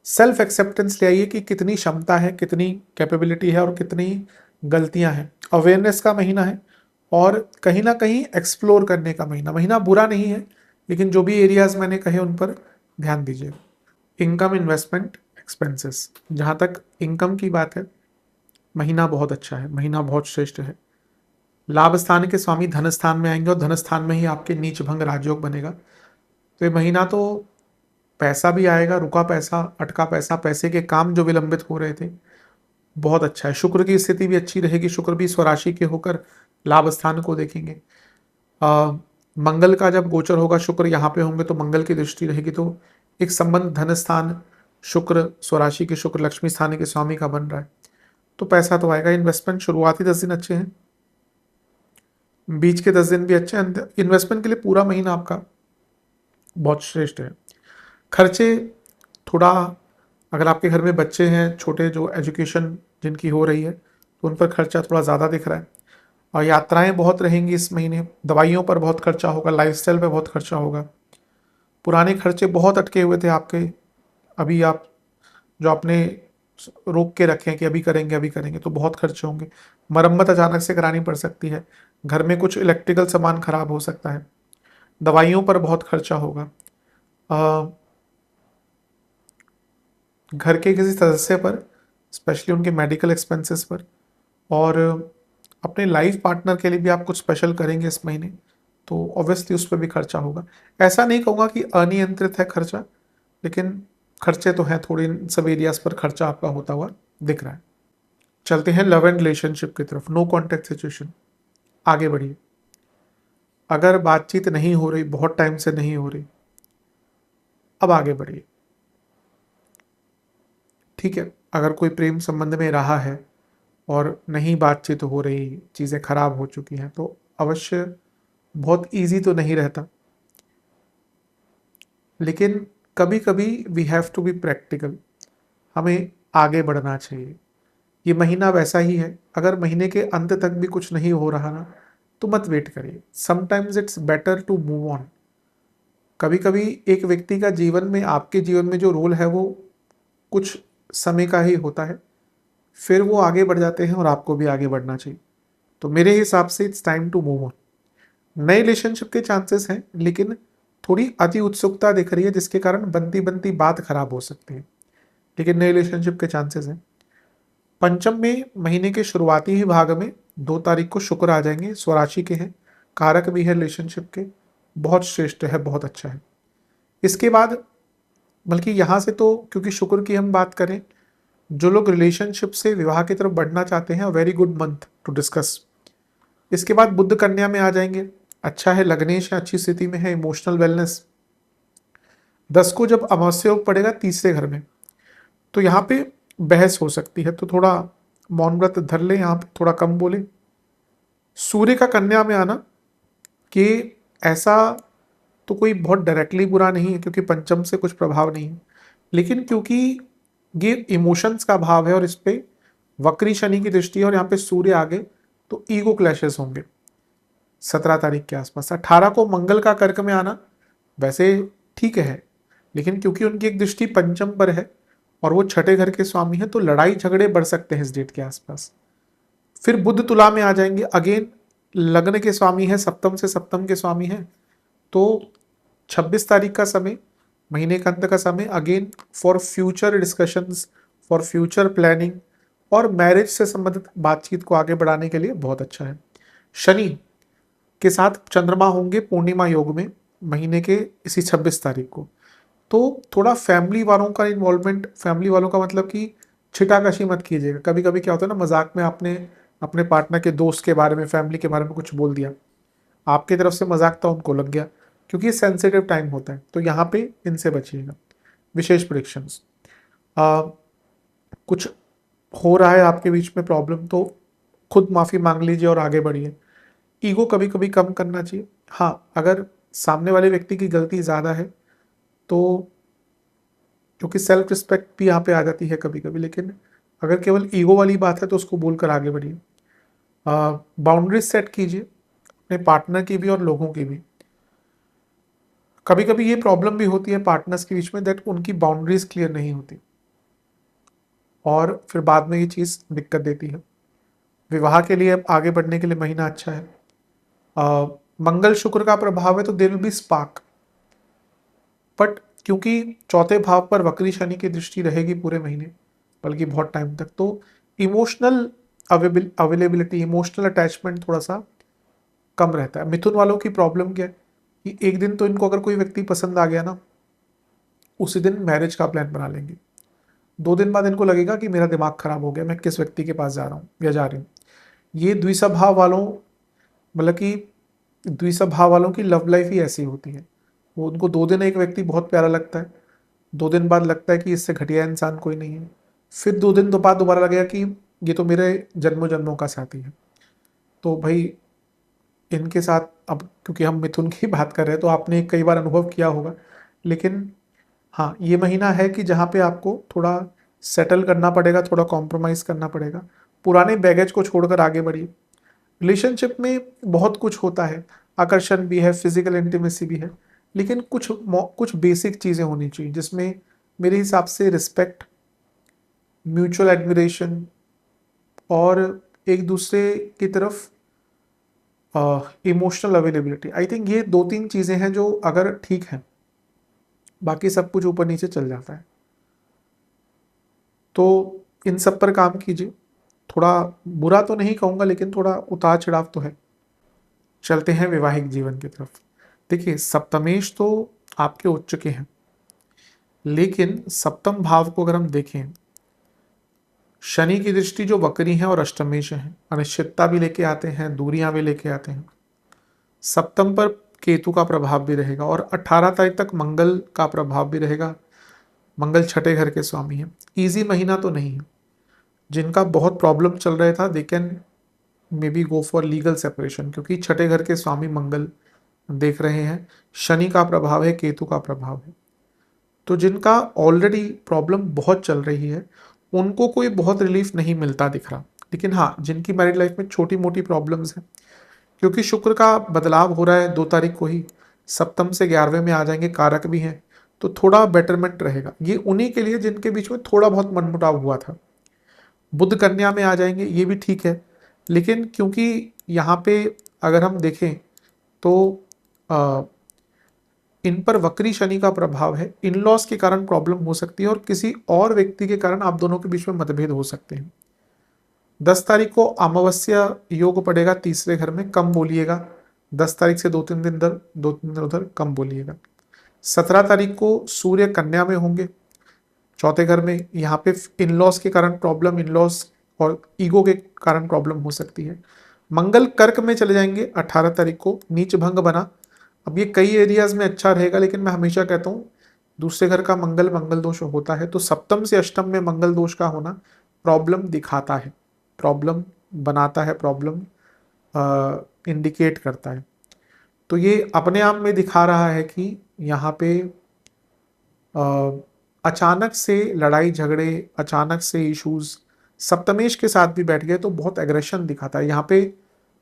सेल्फ एक्सेप्टेंस ले आइए कि कितनी क्षमता है, कितनी कैपेबिलिटी है, और कितनी गलतियां हैं। अवेयरनेस का महीना है, और कहीं ना कहीं एक्सप्लोर करने का महीना। महीना बुरा नहीं है, लेकिन जो भी एरियाज मैंने कहे उन पर ध्यान दीजिए। इनकम, इन्वेस्टमेंट, एक्सपेंसेस, जहाँ तक इनकम की बात है, महीना बहुत अच्छा है, महीना बहुत श्रेष्ठ है। लाभ स्थान के स्वामी धन स्थान में आएंगे, और धन स्थान में ही आपके नीच भंग राजयोग बनेगा। तो ये महीना तो पैसा भी आएगा, रुका पैसा, अटका पैसा, पैसे के काम जो विलंबित हो रहे थे, बहुत अच्छा है। शुक्र की स्थिति भी अच्छी रहेगी, शुक्र भी स्वराशि के होकर लाभ स्थान को देखेंगे। मंगल का जब गोचर होगा, शुक्र यहाँ पे होंगे, तो मंगल की दृष्टि रहेगी, तो एक संबंध धन स्थान, शुक्र स्वराशि के, शुक्र लक्ष्मी स्थान के स्वामी का बन रहा है, तो पैसा तो आएगा। इन्वेस्टमेंट शुरुआती 10 दिन अच्छे हैं, बीच के 10 दिन भी अच्छे हैं। इन्वेस्टमेंट के लिए पूरा महीना आपका बहुत श्रेष्ठ है। खर्चे थोड़ा, अगर आपके घर में बच्चे हैं छोटे, जो एजुकेशन जिनकी हो रही है, तो उन पर खर्चा थोड़ा ज़्यादा दिख रहा है। और यात्राएं बहुत रहेंगी इस महीने, दवाइयों पर बहुत खर्चा होगा, लाइफस्टाइल पे बहुत खर्चा होगा। पुराने खर्चे बहुत अटके हुए थे आपके, अभी आप जो आपने रोक के रखे हैं कि अभी करेंगे अभी करेंगे, तो बहुत खर्चे होंगे। मरम्मत अचानक से करानी पड़ सकती है, घर में कुछ इलेक्ट्रिकल सामान खराब हो सकता है, दवाइयों पर बहुत खर्चा होगा, अ, घर के किसी सदस्य पर, स्पेशली उनके मेडिकल एक्सपेंसेस पर, और अपने लाइफ पार्टनर के लिए भी आप कुछ स्पेशल करेंगे इस महीने, तो ऑब्वियसली उस पर भी खर्चा होगा। ऐसा नहीं कहूँगा कि अनियंत्रित है खर्चा, लेकिन खर्चे तो हैं, थोड़े इन सब एरियाज पर खर्चा आपका होता हुआ दिख रहा है। चलते हैं लव एंड रिलेशनशिप की तरफ। नो कॉन्टैक्ट सिचुएशन, आगे बढ़िए। अगर बातचीत नहीं हो रही, बहुत टाइम से नहीं हो रही, अब आगे बढ़िए। ठीक है, अगर कोई प्रेम संबंध में रहा है और नहीं बातचीत हो रही, चीज़ें खराब हो चुकी हैं, तो अवश्य बहुत इजी तो नहीं रहता, लेकिन कभी कभी we have to be practical, हमें आगे बढ़ना चाहिए। ये महीना वैसा ही है, अगर महीने के अंत तक भी कुछ नहीं हो रहा ना, तो मत वेट करिए। Sometimes it's better to move on. कभी कभी एक व्यक्ति का जीवन में, आपके जीवन में जो रोल है वो कुछ समय का ही होता है, फिर वो आगे बढ़ जाते हैं और आपको भी आगे बढ़ना चाहिए। तो मेरे हिसाब से it's time to move on. नए रिलेशनशिप के चांसेस हैं, लेकिन थोड़ी अति उत्सुकता दिख रही है, जिसके कारण बनती बनती बात खराब हो सकती है, लेकिन नए रिलेशनशिप के चांसेस हैं। पंचम में महीने के शुरुआती ही भाग में 2 तारीख को शुक्र आ जाएंगे, स्वराशि के हैं, कारक भी है रिलेशनशिप के, बहुत श्रेष्ठ है, बहुत अच्छा है। इसके बाद, बल्कि यहाँ से तो क्योंकि शुक्र की हम बात करें, जो लोग रिलेशनशिप से विवाह की तरफ बढ़ना चाहते हैं, very good month to discuss. इसके बाद बुध कन्या में आ जाएंगे, अच्छा है, लग्नेश है, अच्छी स्थिति में है, इमोशनल वेलनेस। 10 को जब अमावस्या योग पड़ेगा तीसरे घर में, तो यहाँ पे बहस हो सकती है, तो थोड़ा मौन व्रत धर ले, यहाँ पे थोड़ा कम बोले। सूर्य का कन्या में आना, कि ऐसा तो कोई बहुत डायरेक्टली बुरा नहीं है, क्योंकि पंचम से कुछ प्रभाव नहीं है, लेकिन क्योंकि ये इमोशंस का भाव है और इस पे वक्री शनि की दृष्टि है और यहाँ पे सूर्य आगे, तो ईगो क्लैशेस होंगे 17 तारीख के आसपास। 18 को मंगल का कर्क में आना वैसे ठीक है, लेकिन क्योंकि उनकी एक दृष्टि पंचम पर है और वो छठे घर के स्वामी है, तो लड़ाई झगड़े बढ़ सकते हैं इस डेट के आसपास। फिर बुध तुला में आ जाएंगे, अगेन लग्न के स्वामी है, सप्तम से सप्तम के स्वामी है, तो 26 तारीख का समय, महीने का अंत का समय, again for future discussions, for future planning और मैरिज से संबंधित बातचीत को आगे बढ़ाने के लिए बहुत अच्छा है। शनि के साथ चंद्रमा होंगे पूर्णिमा योग में महीने के इसी 26 तारीख को, तो थोड़ा फैमिली वालों का इन्वॉल्वमेंट, फैमिली वालों का मतलब कि छिटाकशी मत कीजिएगा। कभी कभी क्या होता है ना, मजाक में आपने अपने पार्टनर के दोस्त के बारे में, फैमिली के बारे में कुछ बोल दिया, आपकी तरफ से मजाक था, उनको लग गया, क्योंकि ये सेंसिटिव टाइम होता है, तो यहाँ पे इनसे बचिएगा। विशेष प्रिडिक्शंस, कुछ हो रहा है आपके बीच में प्रॉब्लम, तो खुद माफ़ी मांग लीजिए और आगे बढ़िए। ईगो कभी कभी कम करना चाहिए। हाँ, अगर सामने वाले व्यक्ति की गलती ज़्यादा है, तो क्योंकि सेल्फ रिस्पेक्ट भी यहाँ पे आ जाती है कभी कभी, लेकिन अगर केवल ईगो वाली बात है तो उसको बोलकर आगे बढ़िए। बाउंड्रीज सेट कीजिए, अपने पार्टनर की भी और लोगों की भी। कभी कभी ये प्रॉब्लम भी होती है पार्टनर्स के बीच में, दैट उनकी बाउंड्रीज क्लियर नहीं होती और फिर बाद में ये चीज़ दिक्कत देती है। विवाह के लिए, आगे बढ़ने के लिए महीना अच्छा है। मंगल शुक्र का प्रभाव है, तो there will be spark, but क्योंकि चौथे भाव पर वक्री शनि की दृष्टि रहेगी पूरे महीने, बल्कि बहुत टाइम तक, तो इमोशनल अवेलेबिलिटी, इमोशनल अटैचमेंट थोड़ा सा कम रहता है। मिथुन वालों की प्रॉब्लम क्या है कि एक दिन तो इनको अगर कोई व्यक्ति पसंद आ गया ना, उसी दिन मैरिज का प्लान बना लेंगे। 2 दिन बाद इनको लगेगा कि मेरा दिमाग खराब हो गया, मैं किस व्यक्ति के पास जा रहा हूँ या जा रही हूँ। ये द्विस्वभाव वालों, मतलब कि द्विस्वभाव वालों की लव लाइफ ही ऐसी होती है। वो उनको 2 दिन एक व्यक्ति बहुत प्यारा लगता है, 2 दिन बाद लगता है कि इससे घटिया इंसान कोई नहीं है, फिर 2 दिन तो बाद दोबारा लगेगा कि ये तो मेरे जन्मों जन्मों का साथी है। तो भाई इनके साथ, अब क्योंकि हम मिथुन की बात कर रहे हैं तो आपने कई बार अनुभव किया होगा, लेकिन हाँ, ये महीना है कि जहाँ पे आपको थोड़ा सेटल करना पड़ेगा, थोड़ा कॉम्प्रोमाइज़ करना पड़ेगा। पुराने बैगेज को छोड़कर आगे बढ़िए। रिलेशनशिप में बहुत कुछ होता है, आकर्षण भी है, फिजिकल इंटीमेसी भी है, लेकिन कुछ बेसिक चीज़ें होनी चाहिए जिसमें मेरे हिसाब से रिस्पेक्ट, म्यूचुअल एडमिरेशन और एक दूसरे की तरफ इमोशनल अवेलेबिलिटी। आई थिंक ये दो तीन चीज़ें हैं जो अगर ठीक हैं, बाकी सब कुछ ऊपर नीचे चल जाता है। तो इन सब पर काम कीजिए। थोड़ा बुरा तो नहीं कहूँगा, लेकिन थोड़ा उतार चढ़ाव तो है। चलते हैं वैवाहिक जीवन की तरफ। देखिए, सप्तमेश तो आपके उच्च के हैं, लेकिन सप्तम भाव को अगर हम देखें, शनि की दृष्टि जो वक्री है और अष्टमेश है, अनिश्चितता भी लेके आते हैं, दूरियां भी लेके आते हैं। सप्तम पर केतु का प्रभाव भी रहेगा और 18 तारीख तक मंगल का प्रभाव भी रहेगा। मंगल छठे घर के स्वामी है। इजी महीना तो नहीं है। जिनका बहुत प्रॉब्लम चल रहा था, they can may be go for legal separation, क्योंकि छठे घर के स्वामी मंगल देख रहे हैं, शनि का प्रभाव है, केतु का प्रभाव है। तो जिनका ऑलरेडी प्रॉब्लम बहुत चल रही है, उनको कोई बहुत रिलीफ नहीं मिलता दिख रहा। लेकिन हाँ, जिनकी मैरिड लाइफ में छोटी मोटी प्रॉब्लम्स हैं, क्योंकि शुक्र का बदलाव हो रहा है 2 तारीख को ही, सप्तम से 11वें में आ जाएंगे, कारक भी हैं, तो थोड़ा बेटरमेंट रहेगा। ये उन्हीं के लिए जिनके बीच में थोड़ा बहुत मनमुटाव हुआ था। बुध कन्या में आ जाएंगे, ये भी ठीक है, लेकिन क्योंकि यहाँ पे अगर हम देखें तो इन पर वक्री शनि का प्रभाव है, इन लॉस के कारण प्रॉब्लम हो सकती है और किसी और व्यक्ति के कारण आप दोनों के बीच में मतभेद हो सकते हैं। 10 तारीख को अमावस्या योग पड़ेगा तीसरे घर में, कम बोलिएगा। 10 तारीख से 2-3 दिन उधर कम बोलिएगा। 17 तारीख को सूर्य कन्या में होंगे, चौथे घर में। यहाँ पे इन लॉस के कारण प्रॉब्लम, इन लॉस और ईगो के कारण प्रॉब्लम हो सकती है। मंगल कर्क में चले जाएंगे 18 तारीख को, नीच भंग बना। अब ये कई एरियाज में अच्छा रहेगा, लेकिन मैं हमेशा कहता हूँ दूसरे घर का मंगल मंगल दोष होता है, तो सप्तम से अष्टम में मंगल दोष का होना प्रॉब्लम दिखाता है, प्रॉब्लम बनाता है, प्रॉब्लम इंडिकेट करता है। तो ये अपने आप में दिखा रहा है कि यहाँ पे अचानक से लड़ाई झगड़े, अचानक से इश्यूज सप्तमेश के साथ भी बैठ गए तो बहुत एग्रेशन दिखाता है। यहाँ पे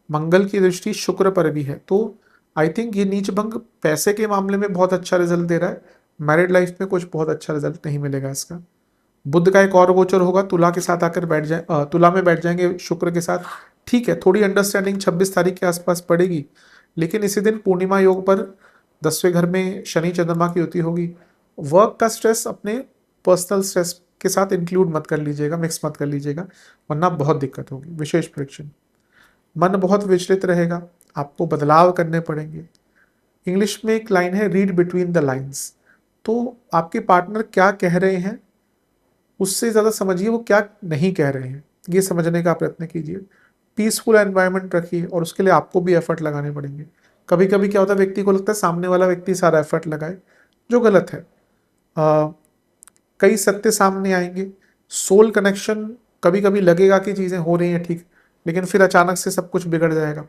मंगल की दृष्टि शुक्र पर भी है, तो आई थिंक ये नीच भंग पैसे के मामले में बहुत अच्छा रिजल्ट दे रहा है। मैरिड लाइफ में कुछ बहुत अच्छा रिजल्ट नहीं मिलेगा इसका। बुध का एक और गोचर होगा, तुला के साथ आकर बैठ जाए, तुला में बैठ जाएंगे शुक्र के साथ। ठीक है, थोड़ी अंडरस्टैंडिंग 26 तारीख के आसपास पड़ेगी, लेकिन इसी दिन पूर्णिमा योग पर 10वें घर में शनि चंद्रमा की युति होगी। वर्क का स्ट्रेस अपने पर्सनल स्ट्रेस के साथ इंक्लूड मत कर लीजिएगा, मिक्स मत कर लीजिएगा, वरना बहुत दिक्कत होगी। विशेष परीक्षण, मन बहुत विचलित रहेगा, आपको बदलाव करने पड़ेंगे। इंग्लिश में एक लाइन है, रीड बिटवीन द लाइन्स। तो आपके पार्टनर क्या कह रहे हैं उससे ज़्यादा समझिए वो क्या नहीं कह रहे हैं, ये समझने का प्रयत्न कीजिए। पीसफुल एनवायरनमेंट रखिए और उसके लिए आपको भी एफर्ट लगाने पड़ेंगे। कभी कभी क्या होता है, व्यक्ति को लगता है सामने वाला व्यक्ति सारा एफर्ट लगाए, जो गलत है। कई सत्य सामने आएंगे। सोल कनेक्शन, कभी कभी लगेगा कि चीज़ें हो रही हैं ठीक, लेकिन फिर अचानक से सब कुछ बिगड़ जाएगा।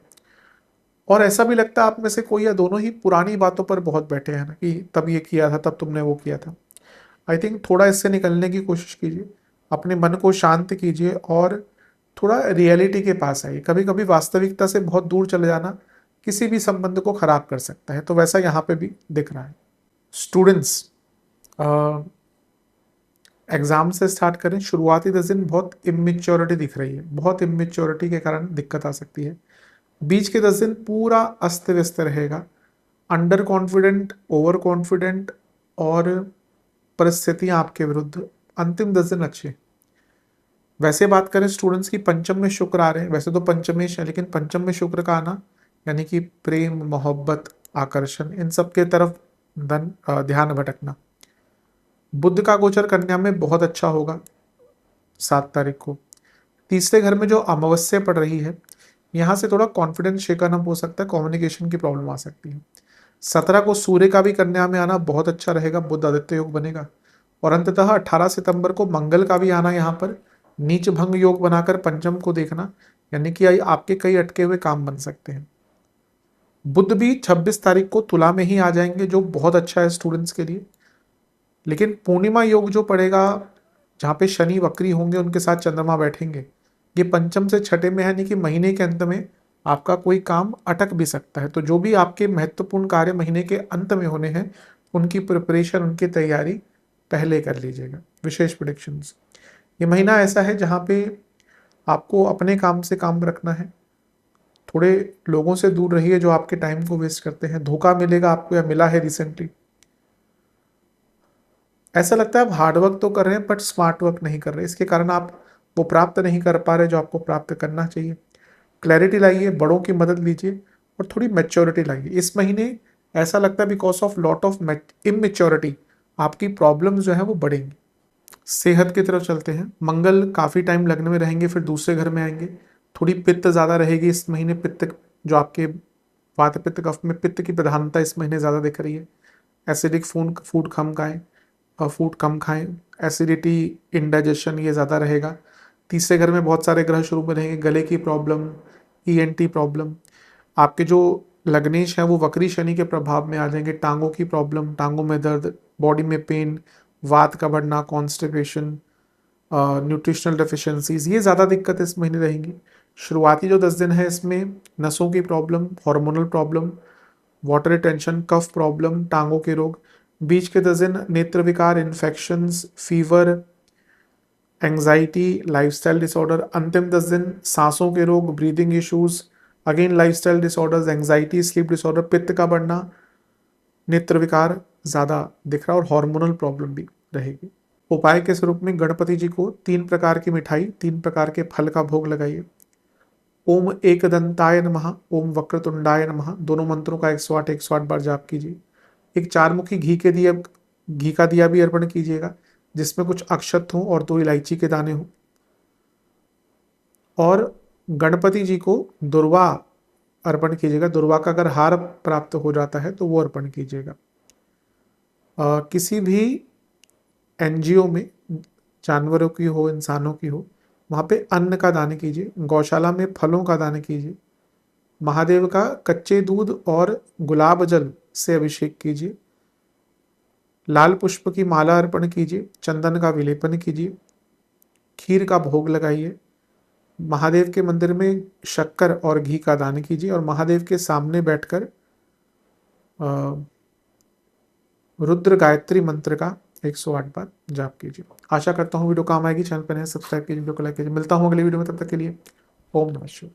और ऐसा भी लगता है आप में से कोई या दोनों ही पुरानी बातों पर बहुत बैठे हैं ना, कि तब ये किया था, तब तुमने वो किया था। आई थिंक थोड़ा इससे निकलने की कोशिश कीजिए, अपने मन को शांत कीजिए और थोड़ा रियलिटी के पास आइए। कभी कभी वास्तविकता से बहुत दूर चले जाना किसी भी संबंध को खराब कर सकता है, तो वैसा यहाँ पे भी दिख रहा है। स्टूडेंट्स, एग्जाम से स्टार्ट करें, शुरुआती 10 दिन बहुत इमेच्योरिटी दिख रही है, बहुत इमेच्योरिटी के कारण दिक्कत आ सकती है। बीच के 10 दिन पूरा अस्त व्यस्त रहेगा, अंडर कॉन्फिडेंट, ओवर कॉन्फिडेंट और परिस्थितियां आपके विरुद्ध। अंतिम 10 दिन अच्छे। वैसे बात करें स्टूडेंट्स की, पंचम में शुक्र आ रहे हैं, वैसे तो पंचमेश है, लेकिन पंचम में शुक्र का आना यानी कि प्रेम, मोहब्बत, आकर्षण, इन सब के तरफ ध्यान भटकना। बुध का गोचर कन्या में बहुत अच्छा होगा 7 तारीख को। तीसरे घर में जो अमावस्या पड़ रही है, यहाँ से थोड़ा कॉन्फिडेंस शेकन अप हो सकता है, कम्युनिकेशन की प्रॉब्लम आ सकती है। 17 को सूर्य का भी कन्या में आना बहुत अच्छा रहेगा, बुध आदित्य योग बनेगा। और अंततः 18 सितंबर को मंगल का भी आना यहाँ पर नीच भंग योग बनाकर पंचम को देखना, यानी कि आपके कई अटके हुए काम बन सकते हैं। बुध भी 26 तारीख को तुला में ही आ जाएंगे, जो बहुत अच्छा है स्टूडेंट्स के लिए। लेकिन पूर्णिमा योग जो पड़ेगा, जहाँ पे शनि वक्री होंगे, उनके साथ चंद्रमा बैठेंगे, ये पंचम से छठे में है, यानी कि महीने के अंत में आपका कोई काम अटक भी सकता है। तो जो भी आपके महत्वपूर्ण कार्य महीने के अंत में होने हैं, उनकी प्रिपरेशन, उनकी तैयारी पहले कर लीजिएगा। विशेष प्रेडिक्शंस, ये महीना ऐसा है जहाँ पे आपको अपने काम से काम रखना है। थोड़े लोगों से दूर रहिए जो आपके टाइम को वेस्ट करते हैं। धोखा मिलेगा आपको, या मिला है रिसेंटली। ऐसा लगता है आप हार्ड वर्क तो कर रहे हैं बट स्मार्ट वर्क नहीं कर रहे, इसके कारण आप वो प्राप्त नहीं कर पा रहे जो आपको प्राप्त करना चाहिए। क्लैरिटी लाइए, बड़ों की मदद लीजिए और थोड़ी मैच्योरिटी लाइए। इस महीने ऐसा लगता है because of lot of immaturity आपकी प्रॉब्लम्स जो है वो बढ़ेंगी। सेहत की तरफ चलते हैं। मंगल काफ़ी टाइम लगने में रहेंगे, फिर दूसरे घर में आएंगे। थोड़ी पित्त ज़्यादा रहेगी इस महीने। पित्त जो आपके वात पित्त कफ में, पित्त की प्रधानता इस महीने ज़्यादा दिख रही है। एसिडिक फूड कम खाएं और फूड कम खाएं। एसिडिटी, इंडाइजेशन ये ज़्यादा रहेगा। तीसरे घर में बहुत सारे ग्रह शुरू में रहेंगे। गले की प्रॉब्लम, ईएनटी प्रॉब्लम। आपके जो लग्नेश हैं वो वक्री शनि के प्रभाव में आ जाएंगे। टांगों की प्रॉब्लम, टांगों में दर्द, बॉडी में पेन, वात का बढ़ना, कॉन्स्टिपेशन, न्यूट्रिशनल डेफिशिएंसीज, ये ज़्यादा दिक्कत इस महीने रहेंगी। शुरुआती जो 10 दिन है इसमें नसों की problem, hormonal problem, water retention, कफ प्रॉब्लम, टांगों के रोग। बीच के 10 दिन नेत्र विकार, infections, fever, anxiety, lifestyle disorder. अंतिम 10 दिन सांसों के रोग, breathing issues, again lifestyle disorders, anxiety, sleep disorder, पित्त का बढ़ना, नेत्र विकार ज़्यादा दिख रहा और हार्मोनल प्रॉब्लम भी रहेगी। उपाय के स्वरूप में गणपति जी को 3 प्रकार की मिठाई, 3 प्रकार के फल का भोग लगाइए। ओम एकदंताय नमः, ओम वक्रतुंडाय नमः, दोनों मंत्रों का 108 बार जाप कीजिए। एक 4 मुखी घी का दिया भी अर्पण कीजिएगा, जिसमें कुछ अक्षत हो और 2 इलायची के दाने हो। और गणपति जी को दुर्वा अर्पण कीजिएगा। दुर्वा का अगर हार प्राप्त हो जाता है तो वो अर्पण कीजिएगा। किसी भी एनजीओ में, जानवरों की हो, इंसानों की हो, वहाँ पे अन्न का दान कीजिए। गौशाला में फलों का दान कीजिए। महादेव का कच्चे दूध और गुलाब जल से अभिषेक कीजिए। लाल पुष्प की माला अर्पण कीजिए। चंदन का विलेपन कीजिए। खीर का भोग लगाइए। महादेव के मंदिर में शक्कर और घी का दान कीजिए और महादेव के सामने बैठकर रुद्र गायत्री मंत्र का 108 बार जाप कीजिए। आशा करता हूँ वीडियो काम आएगी। चैनल पर नए सब्सक्राइब कीजिए, वीडियो को लाइक कीजिए। मिलता हूँ अगली वीडियो में, तब तक के लिए ओम नमः शिवाय।